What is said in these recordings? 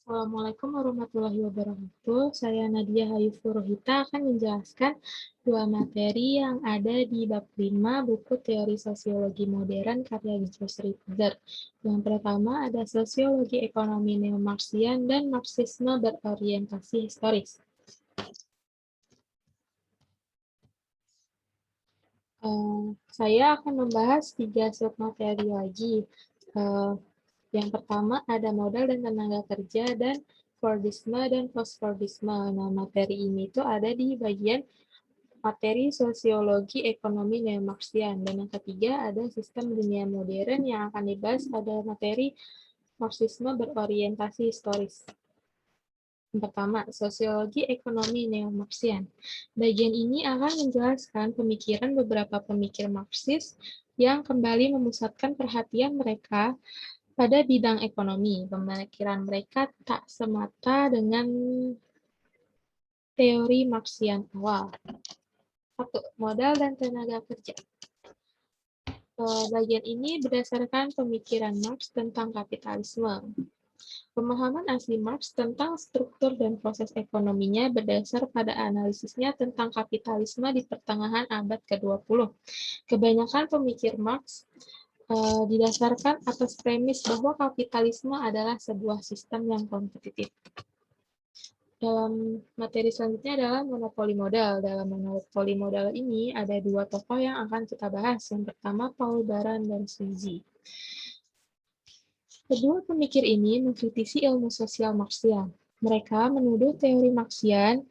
Assalamualaikum warahmatullahi wabarakatuh. Saya Nadia Hayufu Rohita akan menjelaskan dua materi yang ada di bab 5 buku Teori Sosiologi Modern karya Julius Ritter. Yang pertama ada Sosiologi Ekonomi Neo-Marxian dan Marxisme berorientasi historis. Saya akan membahas 3 submateri lagi. Yang pertama ada modal dan tenaga kerja dan Fordisme dan postfordisme. Nah, materi ini itu ada di bagian materi sosiologi ekonomi neo-Marxian. Dan yang ketiga ada sistem dunia modern yang akan dibahas pada materi Marxisme berorientasi historis. Yang pertama, sosiologi ekonomi neo-Marxian. Bagian ini akan menjelaskan pemikiran beberapa pemikir Marxis yang kembali memusatkan perhatian mereka pada bidang ekonomi. Pemikiran mereka tak semata dengan teori Marxian awal. 1. Modal dan tenaga kerja. Bagian ini berdasarkan pemikiran Marx tentang kapitalisme. Pemahaman asli Marx tentang struktur dan proses ekonominya berdasar pada analisisnya tentang kapitalisme di pertengahan abad ke-20. Kebanyakan pemikir Marx didasarkan atas premis bahwa kapitalisme adalah sebuah sistem yang kompetitif. Dalam materi selanjutnya adalah monopoli modal. Dalam monopoli modal ini ada dua tokoh yang akan kita bahas. Yang pertama, Paul Baran dan Suzy. Kedua pemikir ini mengkritisi ilmu sosial Marxian. Mereka menuduh teori Marxian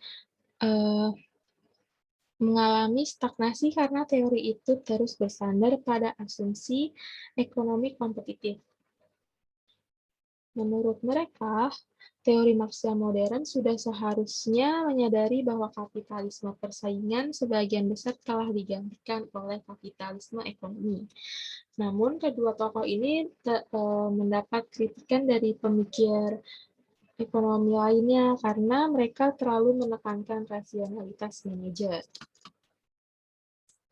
mengalami stagnasi karena teori itu terus bersandar pada asumsi ekonomi kompetitif. Menurut mereka, teori Marxian modern sudah seharusnya menyadari bahwa kapitalisme persaingan sebagian besar telah digantikan oleh kapitalisme ekonomi. Namun, kedua tokoh ini mendapat kritikan dari pemikir ekonomi lainnya karena mereka terlalu menekankan rasionalitas manajer.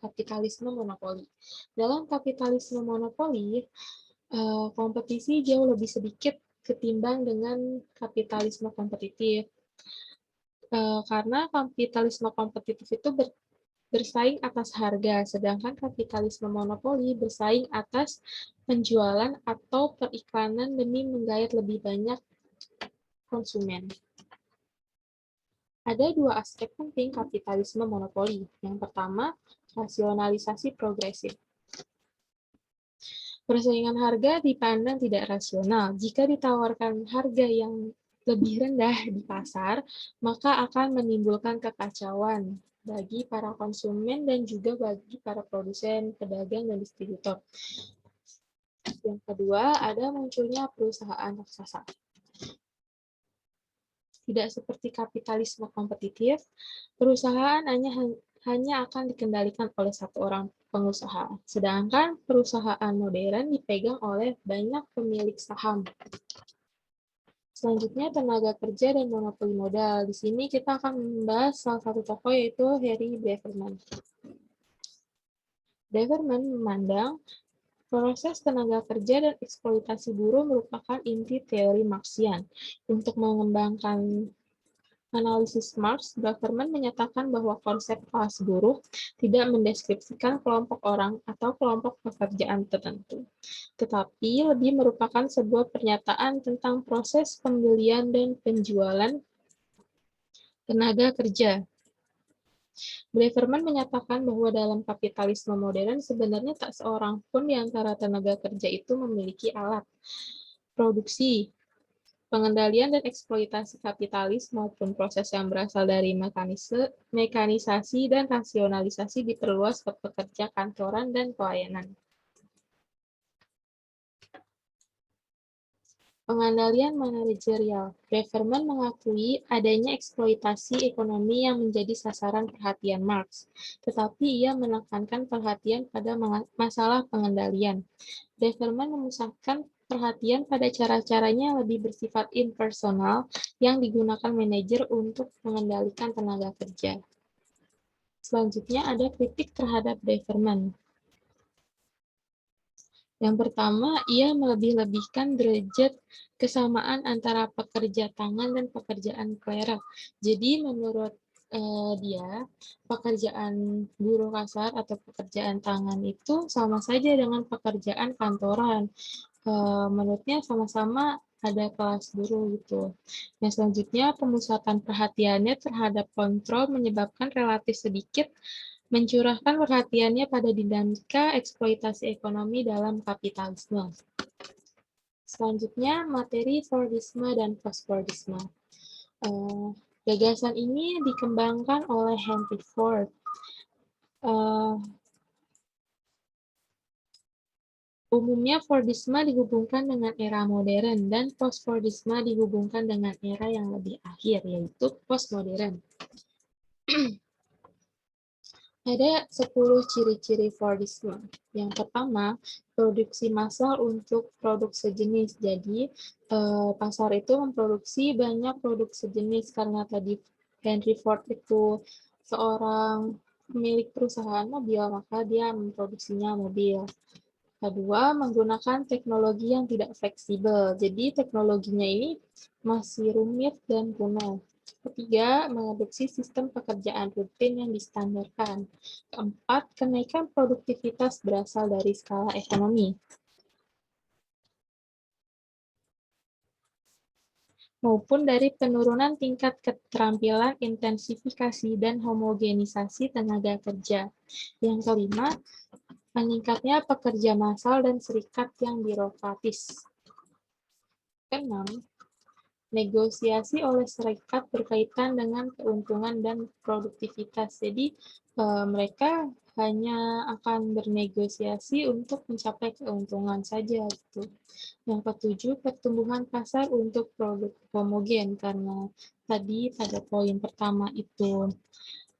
Kapitalisme monopoli. Dalam kapitalisme monopoli, kompetisi jauh lebih sedikit ketimbang dengan kapitalisme kompetitif. Karena kapitalisme kompetitif itu bersaing atas harga, sedangkan kapitalisme monopoli bersaing atas penjualan atau periklanan demi menggait lebih banyak konsumen. Ada dua aspek penting kapitalisme monopoli. Yang pertama, rasionalisasi progresif. Persaingan harga dipandang tidak rasional. Jika ditawarkan harga yang lebih rendah di pasar, maka akan menimbulkan kekacauan bagi para konsumen dan juga bagi para produsen, pedagang, dan distributor. Yang kedua, ada munculnya perusahaan raksasa. Tidak seperti kapitalisme kompetitif, perusahaan hanya akan dikendalikan oleh satu orang pengusaha, sedangkan perusahaan modern dipegang oleh banyak pemilik saham. Selanjutnya, tenaga kerja dan monopoli modal. Di sini kita akan membahas salah satu tokoh, yaitu Harry Beverman. Beverman memandang proses tenaga kerja dan eksploitasi buruh merupakan inti teori Marxian. Untuk mengembangkan analisis Marx, Beverman menyatakan bahwa konsep kelas buruh tidak mendeskripsikan kelompok orang atau kelompok pekerjaan tertentu, tetapi lebih merupakan sebuah pernyataan tentang proses pembelian dan penjualan tenaga kerja. Beverman menyatakan bahwa dalam kapitalisme modern sebenarnya tak seorang pun di antara tenaga kerja itu memiliki alat produksi, pengendalian dan eksploitasi kapitalis maupun proses yang berasal dari mekanisasi dan rasionalisasi diperluas ke pekerja kantoran dan pelayanan. Pengendalian manajerial. Beverman mengakui adanya eksploitasi ekonomi yang menjadi sasaran perhatian Marx, tetapi ia menekankan perhatian pada masalah pengendalian. Beverman memusatkan perhatian pada cara-caranya yang lebih bersifat impersonal yang digunakan manajer untuk mengendalikan tenaga kerja. Selanjutnya ada kritik terhadap Beverman. Yang pertama, ia melebih-lebihkan derajat kesamaan antara pekerja tangan dan pekerjaan cleric. Jadi menurut dia, pekerjaan buruh kasar atau pekerjaan tangan itu sama saja dengan pekerjaan kantoran. Menurutnya sama-sama ada kelas buruh gitu. Yang selanjutnya, pemusatan perhatiannya terhadap kontrol menyebabkan relatif sedikit mencurahkan perhatiannya pada dinamika eksploitasi ekonomi dalam kapitalisme. Selanjutnya, materi Fordisme dan post-Fordisme. Gagasan ini dikembangkan oleh Henry Ford. Umumnya Fordisme dihubungkan dengan era modern dan post-Fordisme dihubungkan dengan era yang lebih akhir, yaitu postmodern. Ada 10 ciri-ciri Fordisme. Yang pertama, produksi massal untuk produk sejenis. Jadi, pasar itu memproduksi banyak produk sejenis karena tadi Henry Ford itu seorang pemilik perusahaan mobil, maka dia memproduksinya mobil. Kedua, menggunakan teknologi yang tidak fleksibel. Jadi, teknologinya ini masih rumit dan kuno. Ketiga, mengadopsi sistem pekerjaan rutin yang distandarkan. Keempat, kenaikan produktivitas berasal dari skala ekonomi. Maupun dari penurunan tingkat keterampilan, intensifikasi, dan homogenisasi tenaga kerja. Yang kelima, meningkatnya pekerja massal dan serikat yang birokratis. Keenam, negosiasi oleh serikat berkaitan dengan keuntungan dan produktivitas. Jadi, mereka hanya akan bernegosiasi untuk mencapai keuntungan saja. Gitu. Yang ketujuh, pertumbuhan pasar untuk produk homogen, karena tadi pada poin pertama itu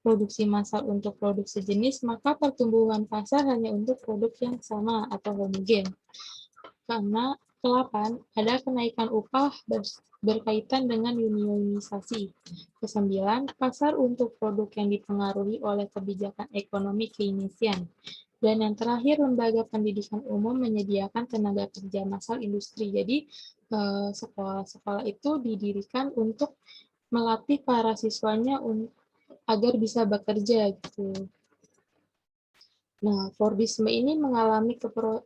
produksi massal untuk produk sejenis, maka pertumbuhan pasar hanya untuk produk yang sama atau homogen. Karena ke-8, ada kenaikan upah berkaitan dengan unionisasi. Ke-9, pasar untuk produk yang dipengaruhi oleh kebijakan ekonomi Keynesian. Dan yang terakhir, lembaga pendidikan umum menyediakan tenaga kerja massal industri. Jadi, sekolah-sekolah itu didirikan untuk melatih para siswanya agar bisa bekerja gitu. Nah, Fordisme ini mengalami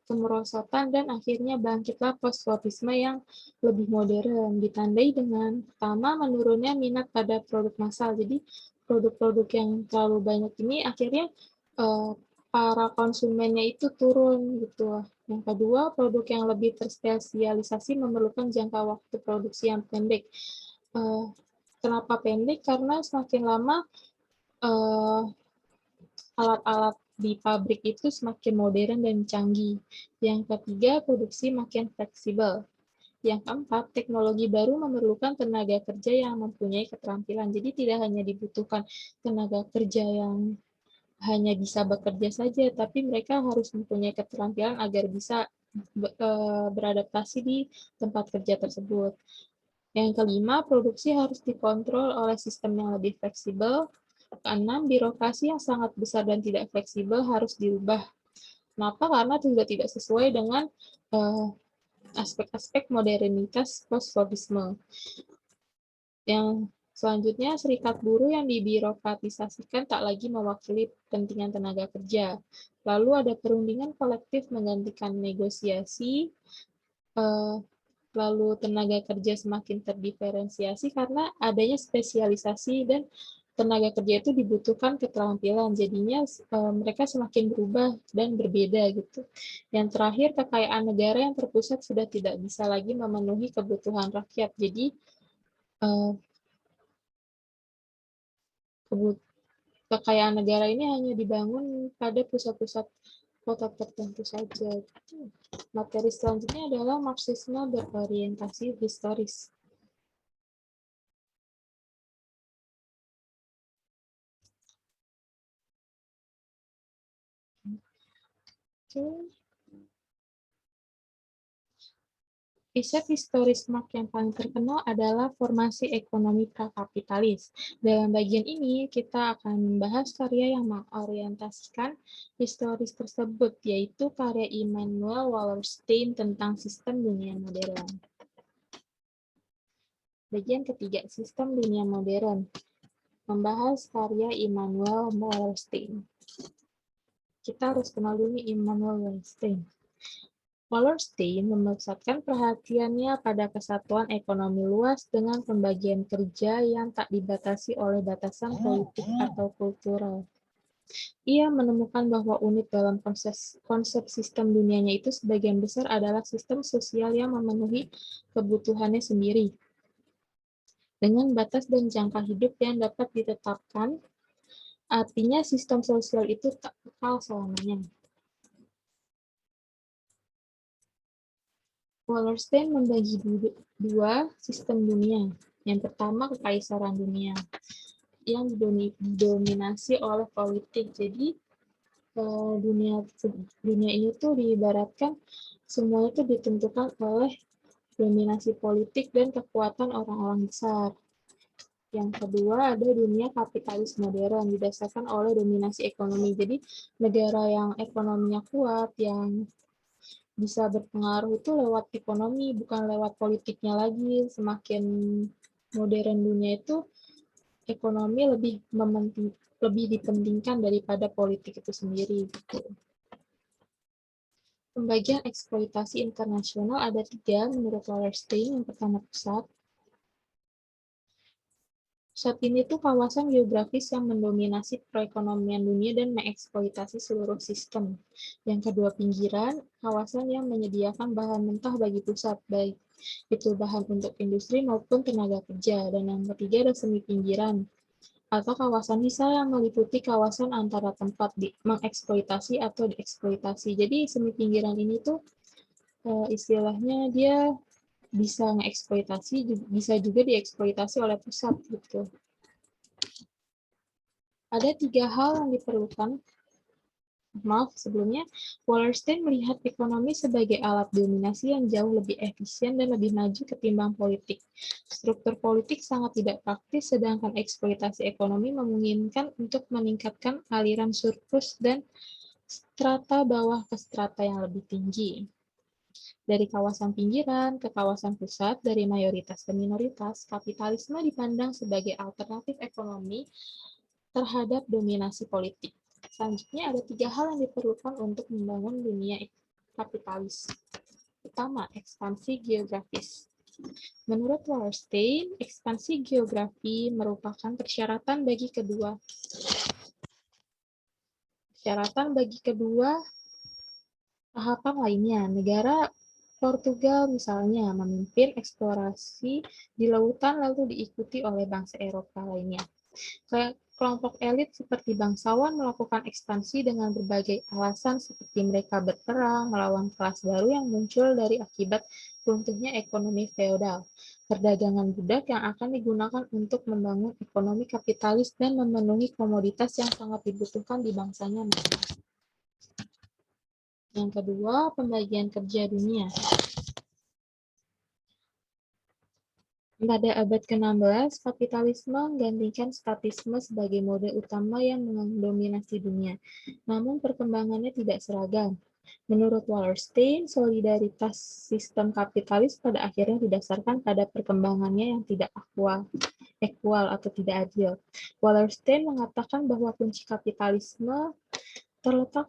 kemerosotan dan akhirnya bangkitlah post-Fordisme yang lebih modern, ditandai dengan pertama menurunnya minat pada produk massal. Jadi, produk-produk yang terlalu banyak ini akhirnya para konsumennya itu turun gitu. Yang kedua, produk yang lebih terspesialisasi memerlukan jangka waktu produksi yang pendek. Kenapa pendek? Karena semakin lama alat-alat di pabrik itu semakin modern dan canggih. Yang ketiga, produksi makin fleksibel. Yang keempat, teknologi baru memerlukan tenaga kerja yang mempunyai keterampilan. Jadi tidak hanya dibutuhkan tenaga kerja yang hanya bisa bekerja saja, tapi mereka harus mempunyai keterampilan agar bisa beradaptasi di tempat kerja tersebut. Yang kelima, produksi harus dikontrol oleh sistem yang lebih fleksibel. Keenam, birokrasi yang sangat besar dan tidak fleksibel harus dirubah. Kenapa? Karena tidak sesuai dengan aspek-aspek modernitas post-Fordisme. Yang selanjutnya, serikat buruh yang dibirokratisasikan tak lagi mewakili kepentingan tenaga kerja. Lalu ada perundingan kolektif menggantikan negosiasi, lalu tenaga kerja semakin terdiferensiasi karena adanya spesialisasi dan tenaga kerja itu dibutuhkan keterampilan, jadinya mereka semakin berubah dan berbeda gitu. Yang terakhir, kekayaan negara yang terpusat sudah tidak bisa lagi memenuhi kebutuhan rakyat, jadi kekayaan negara ini hanya dibangun pada pusat-pusat kota tertentu saja. Materi selanjutnya adalah Marxisme berorientasi historis. Oke. Riset historis Marx yang paling terkenal adalah formasi ekonomi prakapitalis. Dalam bagian ini, kita akan membahas karya yang mengorientasikan historis tersebut, yaitu karya Immanuel Wallerstein tentang sistem dunia modern. Bagian ketiga, sistem dunia modern. Membahas karya Immanuel Wallerstein. Kita harus kenal dulu Immanuel Wallerstein. Wallerstein memusatkan perhatiannya pada kesatuan ekonomi luas dengan pembagian kerja yang tak dibatasi oleh batasan politik atau kultural. Ia menemukan bahwa unik dalam konsep sistem dunianya itu sebagian besar adalah sistem sosial yang memenuhi kebutuhannya sendiri. Dengan batas dan jangka hidup yang dapat ditetapkan, artinya sistem sosial itu tak kekal selamanya. Wallerstein membagi dua sistem dunia. Yang pertama, kekaisaran dunia yang didominasi oleh politik. Jadi dunia ini tuh diibaratkan semua itu ditentukan oleh dominasi politik dan kekuatan orang-orang besar. Yang kedua ada dunia kapitalis modern didasarkan oleh dominasi ekonomi. Jadi negara yang ekonominya kuat, yang bisa berpengaruh itu lewat ekonomi, bukan lewat politiknya lagi. Semakin modern dunia itu, ekonomi lebih dipentingkan daripada politik itu sendiri. Gitu. Pembagian eksploitasi internasional ada 3 menurut Wallerstein. Yang pertama pusat. Pusat ini tuh kawasan geografis yang mendominasi perekonomian dunia dan mengeksploitasi seluruh sistem. Yang kedua pinggiran, kawasan yang menyediakan bahan mentah bagi pusat, baik itu bahan untuk industri maupun tenaga kerja. Dan yang ketiga ada semi pinggiran, atau kawasan sisa yang meliputi kawasan antara tempat mengeksploitasi atau dieksploitasi. Jadi semi pinggiran ini tuh istilahnya dia bisa ngeksploitasi, bisa juga dieksploitasi oleh pusat gitu. Ada 3 hal yang diperlukan. Sebelumnya, Wallerstein melihat ekonomi sebagai alat dominasi yang jauh lebih efisien dan lebih maju ketimbang politik. Struktur politik sangat tidak praktis, sedangkan eksploitasi ekonomi memungkinkan untuk meningkatkan aliran surplus dan strata bawah ke strata yang lebih tinggi. Dari kawasan pinggiran ke kawasan pusat, dari mayoritas ke minoritas, kapitalisme dipandang sebagai alternatif ekonomi terhadap dominasi politik. Selanjutnya ada 3 hal yang diperlukan untuk membangun dunia kapitalis. Pertama, ekspansi geografis. Menurut Wallerstein, ekspansi geografi merupakan persyaratan bagi kedua tahapan lainnya. Negara Portugal misalnya memimpin eksplorasi di lautan lalu diikuti oleh bangsa Eropa lainnya. Kelompok elit seperti bangsawan melakukan ekspansi dengan berbagai alasan seperti mereka berperang melawan kelas baru yang muncul dari akibat runtuhnya ekonomi feodal, perdagangan budak yang akan digunakan untuk membangun ekonomi kapitalis dan memenuhi komoditas yang sangat dibutuhkan di bangsanya mereka. Yang kedua, pembagian kerja dunia. Pada abad ke-16, kapitalisme menggantikan statisme sebagai mode utama yang mendominasi dunia. Namun perkembangannya tidak seragam. Menurut Wallerstein, solidaritas sistem kapitalis pada akhirnya didasarkan pada perkembangannya yang tidak equal atau tidak adil. Wallerstein mengatakan bahwa kunci kapitalisme terletak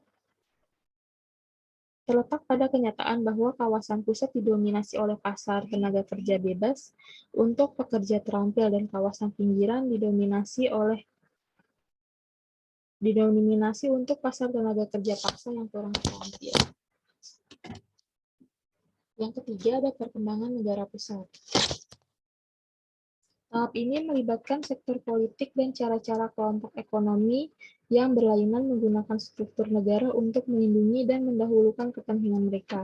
pada kenyataan bahwa kawasan pusat didominasi oleh pasar tenaga kerja bebas untuk pekerja terampil dan kawasan pinggiran didominasi untuk pasar tenaga kerja paksa yang kurang terampil. Yang ketiga ada perkembangan negara pusat. Tahap ini melibatkan sektor politik dan cara-cara kelompok ekonomi yang berlainan menggunakan struktur negara untuk melindungi dan mendahulukan kepentingan mereka.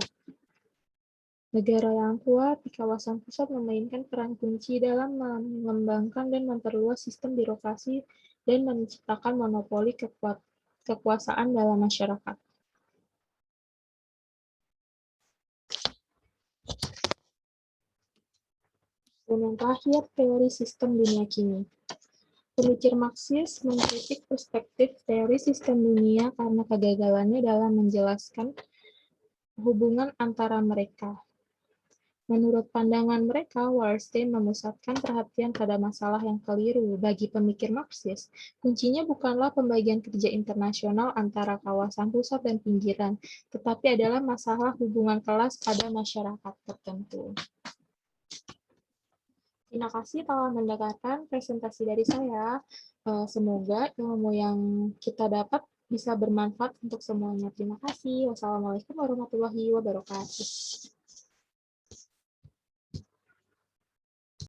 Negara yang kuat di kawasan pusat memainkan peran kunci dalam mengembangkan dan memperluas sistem birokrasi dan menciptakan monopoli kekuasaan dalam masyarakat. Dan yang terakhir, teori sistem dunia kini. Pemikir Marxis mengkritik perspektif teori sistem dunia karena kegagalannya dalam menjelaskan hubungan antara mereka. Menurut pandangan mereka, Wallerstein memusatkan perhatian pada masalah yang keliru. Bagi pemikir Marxis, kuncinya bukanlah pembagian kerja internasional antara kawasan pusat dan pinggiran, tetapi adalah masalah hubungan kelas pada masyarakat tertentu. Terima kasih telah mendengarkan presentasi dari saya. Semoga ilmu yang kita dapat bisa bermanfaat untuk semuanya. Terima kasih. Wassalamualaikum warahmatullahi wabarakatuh.